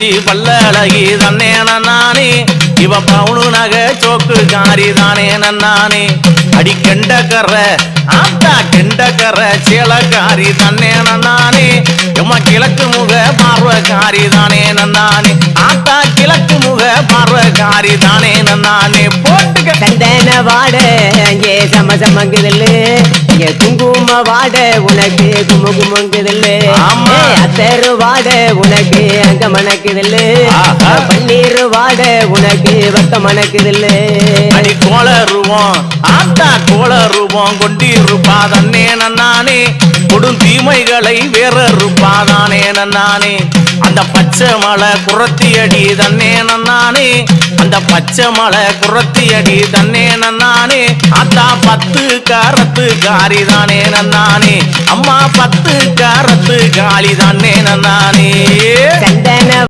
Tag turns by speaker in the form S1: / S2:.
S1: பல்லழகி தன்னே நானே இவ பவுனு நகை சோக்கு காரி தானே நானே அடி கெண்டக்கற ஆத்தா கெண்டக்கற சேலக்காரி தன்னே நானே எம்மா கிழக்கு முக பார்வக்காரி தானே நானே ஆத்தா கிழக்கு முக பார்வக்காரி தானே நானே போட்டுக்க
S2: சந்தன வாட ஏ சம சமங்குதல் ஏ குங்கும வாட உனக்கு குமு குமுங்குதல் அத்தரு வாட உனக்கு அங்க மணக்குதல் பன்னீர் வாட உனக்கு வக்க மணக்குதல்
S1: அடி கோளருவோம் ஆத்தா கோளருவோம் கொண்டிருப்பா தன்னே நானே கொடும் தீமைகளை வேற இருப்பாதானே நானே அந்த பச்சை மலை குரத்தி அடி தன்னே நானே அந்த பச்சை மலை குரத்தி அடி தன்னே நானே அத்தா 10 காரத்து காரி தானே நானே அம்மா 10 காரத்து காளி தானே நானே
S2: சந்தன